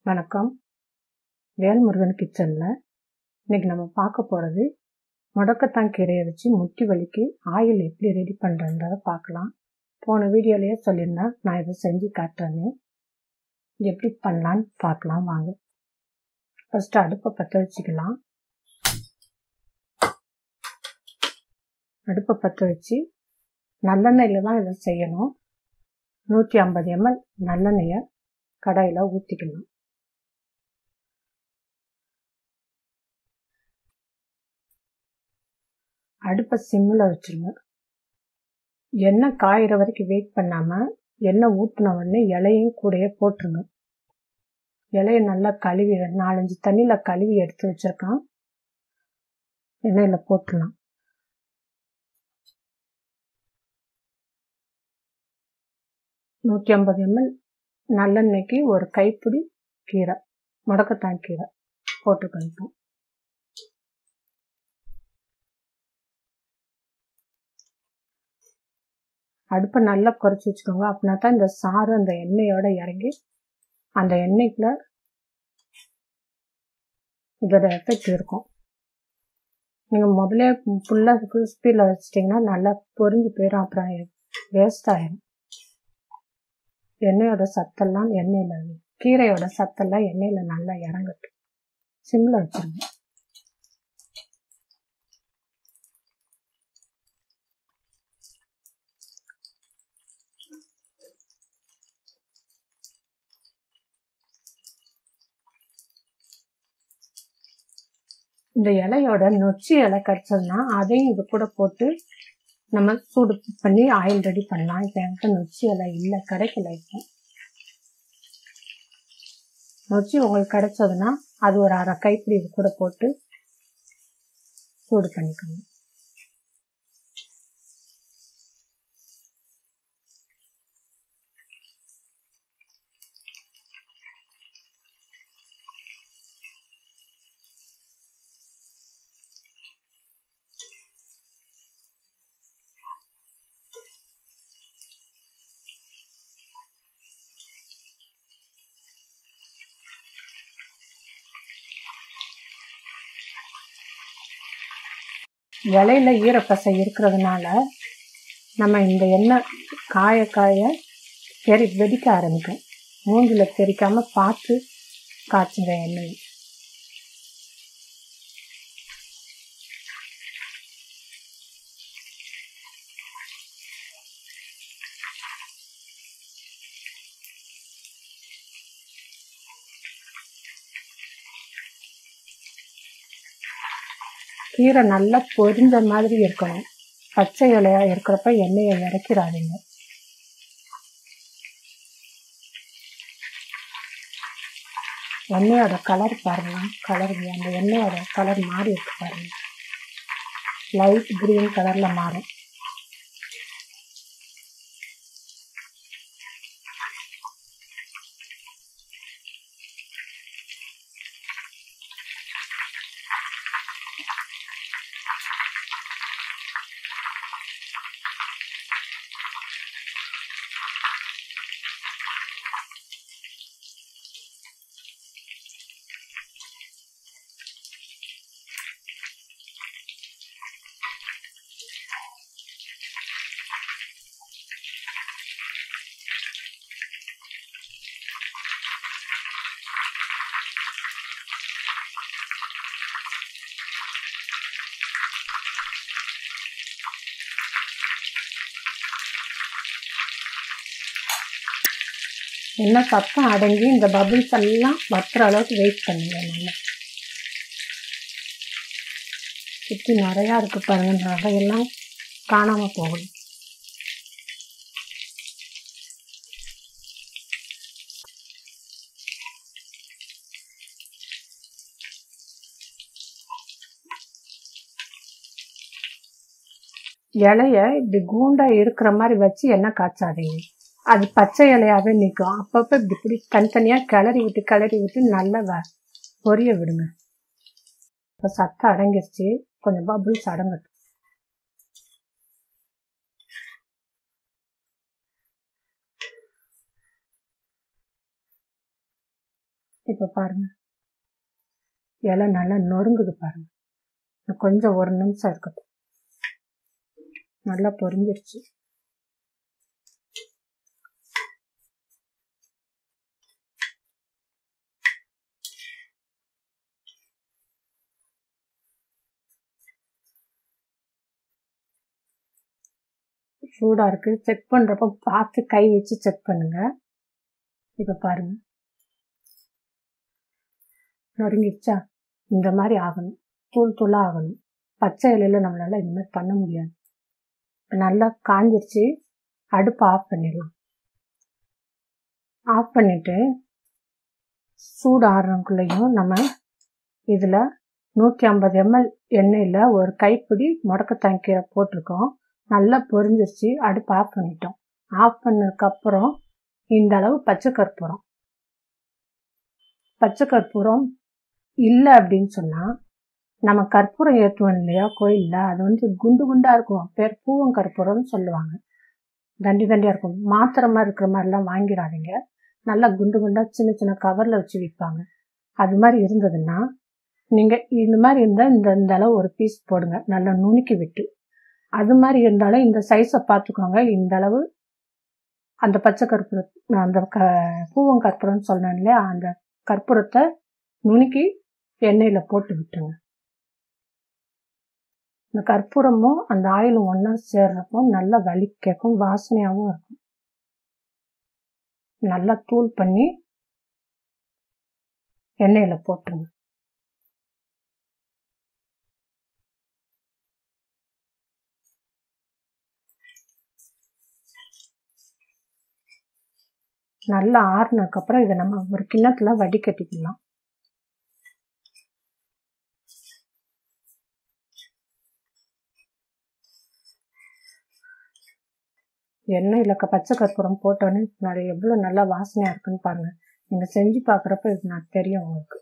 வணக்கம். வேல்முருகன் கிச்சனில் இன்றைக்கி நம்ம பார்க்க போகிறது முடக்கத்தான் கீரையை வச்சு முட்டி வலிக்கு ஆயில் எப்படி ரெடி பண்ணுறன்றதை பார்க்கலாம். போன வீடியோலேயே சொல்லியிருந்தேன், நான் இதை செஞ்சு காட்டுறேன்னு. எப்படி பண்ணலான்னு பார்க்கலாம் வாங்க. ஃபஸ்ட்டு அடுப்பை பற்ற வச்சுக்கலாம். அடுப்பை பற்ற வச்சு நல்லெண்ணெயில் தான் இதை செய்யணும். 150 ml நல்லெண்ணெயை கடாயில் ஊற்றிக்கலாம். அடுப்பை சிம்மில் வச்சுருங்க. எண்ணெய் காயிற வரைக்கும் வெயிட் பண்ணாமல் எண்ணெய் ஊற்றின உடனே இலையும் கூடயே போட்டுருங்க. இலையை நல்லா கழுவி 4-5 தண்ணியில் கழுவி எடுத்து வச்சுருக்கான். எண்ணெயில் போட்டுடலாம். $150 ml நல்லெண்ணெய்க்கு ஒரு கைப்பிடி கீரை, முடக்கத்தான் கீரை போட்டுக்கணும். அடுப்பை நல்லா குறைச்சி வச்சுக்கோங்க. அப்படின்னா தான் இந்த சாறு அந்த எண்ணெயோட இறங்கி அந்த எண்ணெய்க்குள்ள இதோட எஃபெக்ட் இருக்கும். நீங்கள் முதலே ஃபுல் ஸ்பீடில் வச்சிட்டிங்கன்னா நல்லா பொரிஞ்சு போயிடும், அப்புறம் வேஸ்ட் ஆகிடும். எண்ணெயோட சத்தெல்லாம் கீரையோட சத்தெல்லாம் எண்ணெயில் நல்லா இறங்கட்டும். சிம்மில் வச்சுருங்க. இந்த இலையோட நொச்சி இலை கிடச்சதுன்னா அதையும் இது கூட போட்டு நம்ம சூடு பண்ணி ஆயில் ரெடி பண்ணலாம். இப்போ என்கிட்ட நொச்சி இலை இல்லை, கிடைக்கல. இப்போ நொச்சி உங்களுக்கு கிடைச்சதுன்னா அது ஒரு அரை கைப்பிடி இது கூட போட்டு சூடு பண்ணிக்கணும். இலையில ஈரப்பசை இருக்கிறதுனால நம்ம இந்த எண்ணெய் காய வெடிக்க ஆரம்பிக்கும். மூஞ்சில் தெரிக்காம பார்த்து காய்ச்சுங்க எண்ணெய். கீரை நல்லா பொரிஞ்ச மாதிரி இருக்கணும். பச்சை இலையா இருக்கிறப்ப எண்ணெயை இறக்கிறாதீங்க. எண்ணெயோட கலர் பாருங்க, அந்த எண்ணெயோட கலர் மாறி இருக்கு பாருங்க. லைட் கிரீன் கலர்ல மாறும். என்ன சத்தம் அடங்கி இந்த பபிள்ஸ் எல்லாம் வத்துற அளவுக்கு வெயிட் பண்ணுங்க. நல்லா சுற்றி நிறையா இருக்கு பாருங்க, நகையெல்லாம் காணாம போகணும். இலைய இப்படி கூண்டா இருக்கிற மாதிரி வச்சு எண்ணெய் காய்ச்சாதீங்க. அது பச்சை இலையாவே நிற்கும். அப்பப்போ இப்படி தனித்தனியாக கிளறி விட்டு நல்லா பொரிய விடுங்க. இப்போ சத்தம் அடங்கிருச்சு, கொஞ்சம் பபுள்ஸ் அடங்கட்டும். இப்போ பாருங்க, இலை நல்லா நொறுங்குது பாருங்க. கொஞ்சம் ஒரு நிமிஷம் இருக்கட்டும். நல்லா பொரிஞ்சிருச்சு. சூடா இருக்கு. செக் பண்றப்ப பார்த்து கை வச்சு செக் பண்ணுங்க. இப்ப பாருங்க, நொறுங்கிடுச்சா? இந்த மாதிரி ஆகணும், தூள் தூளா ஆகணும். பச்சை இலையில நம்மளால இந்த மாதிரி பண்ண முடியாது. நல்லா காஞ்சிருச்சு. அடுப்பு ஆஃப் பண்ணிடலாம். ஆஃப் பண்ணிட்டு சூடு ஆடுறதுக்குள்ளேயும் நம்ம இதுல 150 ml எண்ணெயில ஒரு கைப்பிடி முடக்கத்தான் கீரை போட்டிருக்கோம். நல்லா பொரிஞ்சிருச்சு. அடுப்பு ஆஃப் பண்ணிட்டோம். ஆஃப் பண்ணதுக்கு அப்புறம் இந்த அளவு பச்சை கற்பூரம் இல்லை அப்படின்னு சொன்னா, நம்ம கற்பூரம் ஏற்றுவோம் இல்லையா கோயில்ல, அது வந்து குண்டு குண்டா இருக்கும். பேர் பூவங்கற்பூரம்னு சொல்லுவாங்க. தண்டி தண்டியா இருக்கும். மாத்திரை மாதிரி இருக்கிற மாதிரிலாம் வாங்கிடாதீங்க. நல்லா குண்டு குண்டா சின்ன சின்ன கவர்ல வச்சு விற்பாங்க. அது மாதிரி இருந்ததுன்னா நீங்க இந்த மாதிரி இருந்தா இந்த அளவு ஒரு பீஸ் போடுங்க, நல்லா நுணுக்கி விட்டு. அது மாதிரி இருந்தாலும் இந்த சைஸை பார்த்துக்கோங்க. இந்த அளவு அந்த பச்சை கற்பூரம், அந்த பூவங்கற்பூரம்னு சொன்னேன் இல்லையா, அந்த கற்பூரத்தை நுணுக்கி எண்ணெயில போட்டு விட்டுங்க. இந்த கற்பூரமும் அந்த ஆயிலும் ஒன்னா சேர்றப்போ நல்லா வலி கேட்கும், வாசனையாகவும் இருக்கும். நல்லா தூள் பண்ணி எண்ணெயில போட்டுருங்க. நல்லா ஆறுனதுக்கு அப்புறம் இதை நம்ம ஒரு கிண்ணத்துல வடிகட்டிக்கலாம். எண்ணெயில பச்சை கற்பூரம் போட்டோன்னே நிறைய எவ்வளவு நல்லா வாசனையா இருக்குன்னு பாருங்க. நீங்க செஞ்சு பாக்குறப்ப இது நான் தெரியும் உங்களுக்கு.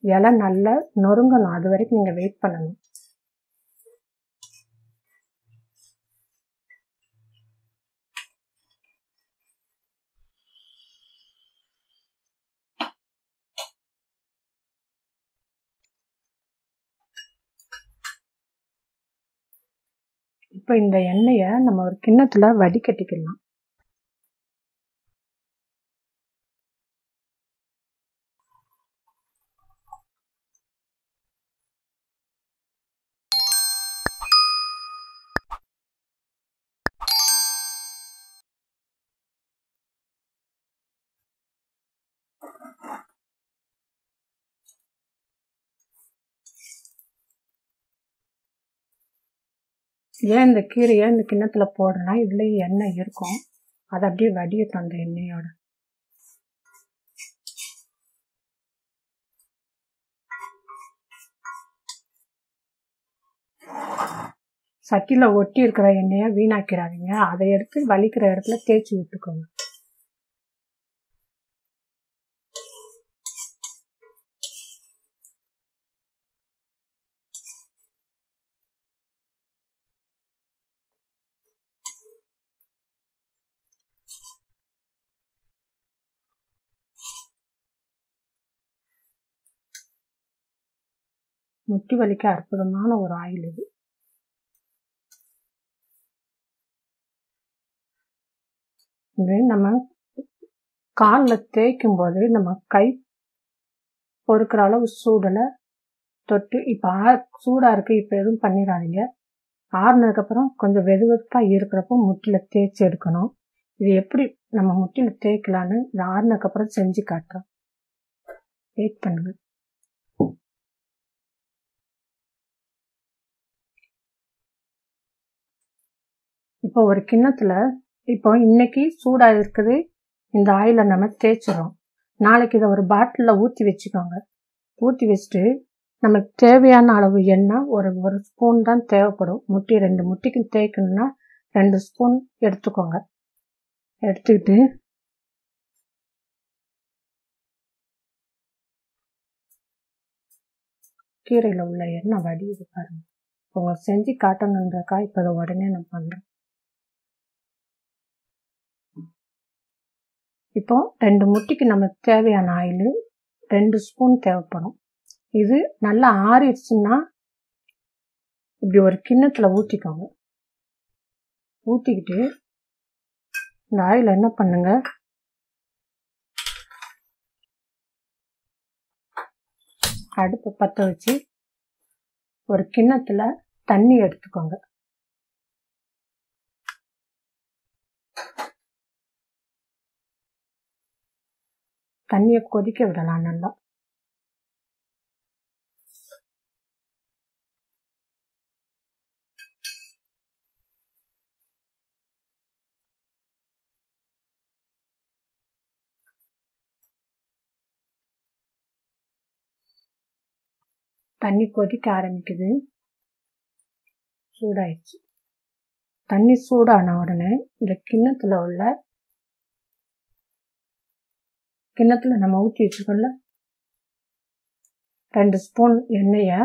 இலை நல்லா நொறுங்கணும், அது வரைக்கும் நீங்க வெயிட் பண்ணணும். இப்ப இந்த எண்ணெயை நம்ம ஒரு கிண்ணத்துல வடிகட்டிக்கலாம். ஏன் இந்த கீரையை இந்த கிண்ணத்துல போடுறேன்னா, இதுலயும் எண்ணெய் இருக்கும். அதை அப்படியே வடியட்டும் அந்த எண்ணெயோட. சட்டியில ஒட்டி இருக்கிற எண்ணெயை வீணாக்கிறாதீங்க. அதை எடுத்து வலிக்கிற இடத்துல தேய்ச்சி விட்டுக்கோங்க. முட்டி வலிக்க அற்புதமான ஒரு ஆயில் இது. இது நம்ம காலில் தேய்க்கும் போது நம்ம கை பொறுக்கிற அளவு சூடுல தொட்டு, இப்போ சூடா இருக்கு, இப்போ எதுவும் பண்ணிடாதீங்க. ஆறுனதுக்கு அப்புறம் கொஞ்சம் வெது வெதுப்பா இருக்கிறப்போ முட்டில தேய்ச்சி எடுக்கணும். இது எப்படி நம்ம முட்டில தேய்க்கலான்னு இது ஆறுனதுக்கு அப்புறம் செஞ்சு காட்டுறோம். வெயிட் பண்ணுங்க. இப்போ ஒரு கிண்ணத்துல, இப்போ இன்னைக்கு சூடா இருக்குது, இந்த ஆயிலை நம்ம தேய்ச்சிடும். நாளைக்கு இதை ஒரு பாட்டிலில் ஊற்றி வச்சுக்கோங்க. ஊற்றி வச்சுட்டு நமக்கு தேவையான அளவு எண்ணெய் ஒரு ஸ்பூன் தான் தேவைப்படும். 2 முட்டிக்கு தேய்க்கணும்னா 2 ஸ்பூன் எடுத்துக்கோங்க. எடுத்துக்கிட்டு கீரையில் உள்ள எண்ணெய் வடியுது பாருங்க. உங்களுக்கு செஞ்சு காட்டணுன்றக்கா இப்போ அதை உடனே நான் பண்ணுறேன். இப்போ 2 முட்டைக்கு நமக்கு தேவையான ஆயில் 2 ஸ்பூன் தேவைப்படும். இது நல்லா ஆறிடுச்சுன்னா இப்படி ஒரு கிண்ணத்தில் ஊற்றிக்கோங்க. ஊற்றிக்கிட்டு இந்த ஆயில் என்ன பண்ணுங்க, அடுப்பை பற்ற வச்சு ஒரு கிண்ணத்தில் தண்ணி எடுத்துக்கோங்க. தண்ணியை கொதிக்க விடலாம். நல்லா தண்ணி கொதிக்க ஆரம்பிக்குது. சூடாயிடுச்சு. தண்ணி சூடான உடனே இந்த கிண்ணத்தில் நம்ம ஊற்றி வச்சுக்கோல 2 ஸ்பூன் எண்ணெயை,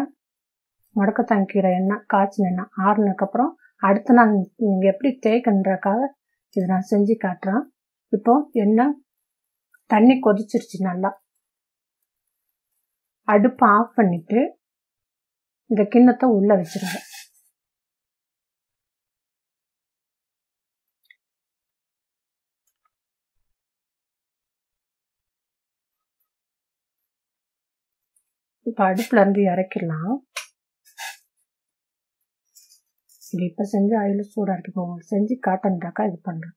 முடக்கத்தான் கீரை எண்ணெய், காய்ச்சின எண்ணெய் ஆறுனதுக்கப்புறம் அடுத்த நாள் நீங்கள் எப்படி தேய்க்கன்றக்காக இதை நான் செஞ்சு காட்டுறேன். இப்போ எண்ணெய் தண்ணி கொதிச்சிருச்சு. நல்லா அடுப்பை ஆஃப் பண்ணிட்டு இந்த கிண்ணத்தை உள்ள வச்சிருங்க. இப்போ அடுப்புல இருந்து இறக்கிடலாம். இது இப்போ செஞ்சு ஆயில் சூடாக இருக்கு. உங்களுக்கு செஞ்சு காட்டன்றாக்கா இது பண்ணுறேன்.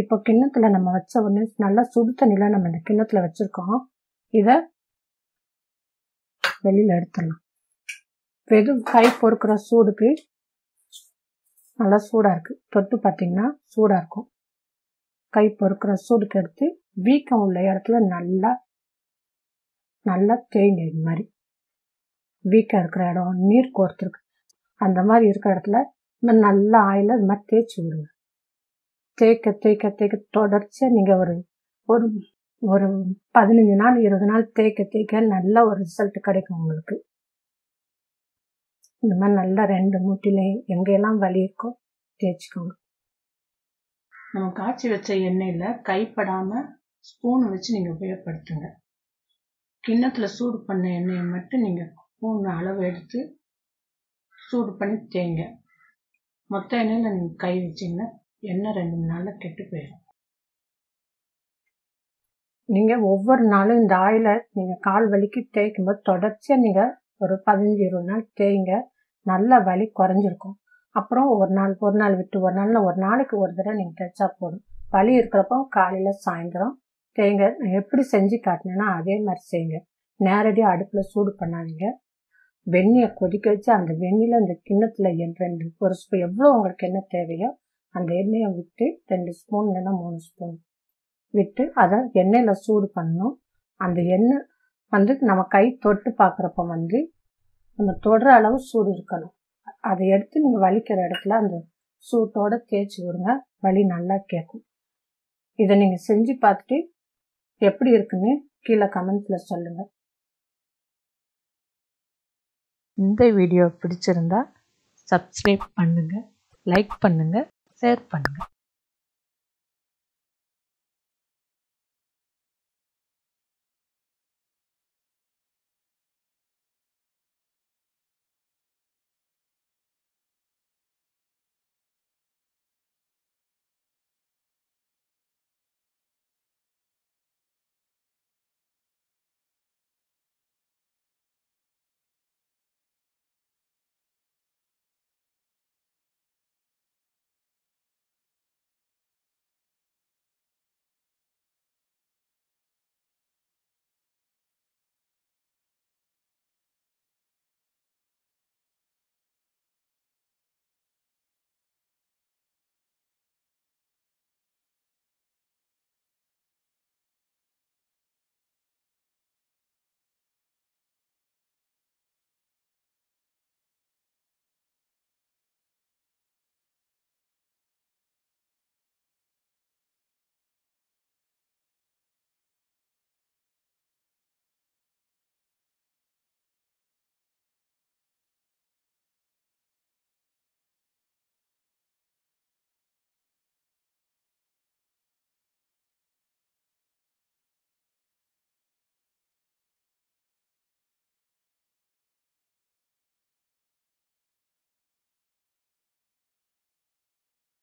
இப்போ கிண்ணத்தில் நம்ம வச்ச உடனே நல்லா சுடு தண்ணியில் நம்ம இந்த கிண்ணத்தில் வச்சுருக்கோம். இதை வெளியில் எடுத்துடலாம். வெறும் கை பொறுக்கிற சூடுக்கு நல்லா சூடாக இருக்குது. தொட்டு பார்த்தீங்கன்னா சூடாக இருக்கும். கை பொறுக்கிற சூடுக்கு எடுத்து வீக்கம் உள்ள இடத்துல நல்லா தேய்ங்க. இது மாதிரி வீக்கம் இருக்கிற இடம், நீர் கோர்த்துருக்கு, அந்த மாதிரி இருக்கிற இடத்துல நல்லா ஆயில இது மாதிரி தேய்ச்சி விடுங்க. தேய்க்க தேய்க்க தேய்க்க தொடர்ச்சியாக நீங்கள் ஒரு ஒரு ஒரு 15 நாள் 20 நாள் தேய்க்க தேய்க்க நல்ல ஒரு ரிசல்ட் கிடைக்கும் உங்களுக்கு. இந்த மாதிரி நல்லா 2 முட்டிலையும் எங்கெல்லாம் வலி இருக்கோ தேய்ச்சிக்கோங்க. நம்ம காய்ச்சி வச்ச எண்ணெயில் கைப்படாமல் ஸ்பூன் வச்சு நீங்கள் உபயோகப்படுத்துங்க. கிண்ணத்தில் சூடு பண்ண எண்ணெயை மட்டும் நீங்கள் ஸ்பூன் அளவு எடுத்து சூடு பண்ணி தேய்ங்க. மொத்த எண்ணெயில் நீங்கள் கை வச்சிங்கன்னா எண்ணெய் 2-3 நாளில் கெட்டு போயிடும். நீங்கள் ஒவ்வொரு நாளும் இந்த ஆயிலை நீங்கள் கால் வலிக்கு தேய்க்கும் போது தொடர்ச்சியாக நீங்கள் ஒரு 15-20 நாள் தேய்ங்க. நல்ல வலி குறைஞ்சிருக்கும். அப்புறம் ஒரு நாள் விட்டு ஒரு நாளைக்கு ஒரு தடவை நீங்கள் தேய்ச்சா போதும். வலி இருக்கிறப்போ காலையில் சாயந்தரம் தேய்ங்க. எப்படி செஞ்சு காட்டினேன்னா அதே மாதிரி செய்யுங்க. நேரடியாக அடுப்பில் சூடு பண்ணாதீங்க. வெந்நியை கொதிக்க வச்சு அந்த வெந்நியில் இந்த கிண்ணத்தில் 2 ஒரு ஸ்பூன் எவ்வளோ உங்களுக்கு எண்ணெய் தேவையோ அந்த எண்ணெயை விட்டு 2 ஸ்பூன் இல்லைன்னா 3 ஸ்பூன் விட்டு அதை எண்ணெயில் சூடு பண்ணணும். அந்த எண்ணெய் நம்ம கை தொட்டு பார்க்குறப்ப நம்ம தொடுற அளவு சூடு இருக்கணும். அதை எடுத்து நீங்கள் வலிக்கிற இடத்துல அந்த சூட்டோடு தேய்ச்சி விடுங்க. வலி நல்லா கேட்கும். இதை நீங்கள் செஞ்சு பார்த்துட்டு எப்படி இருக்குன்னு கீழே கமெண்ட்ஸில் சொல்லுங்கள். இந்த வீடியோ பிடிச்சிருந்தா சப்ஸ்கிரைப் பண்ணுங்கள், லைக் பண்ணுங்கள், ஷேர் பண்ணுங்கள்.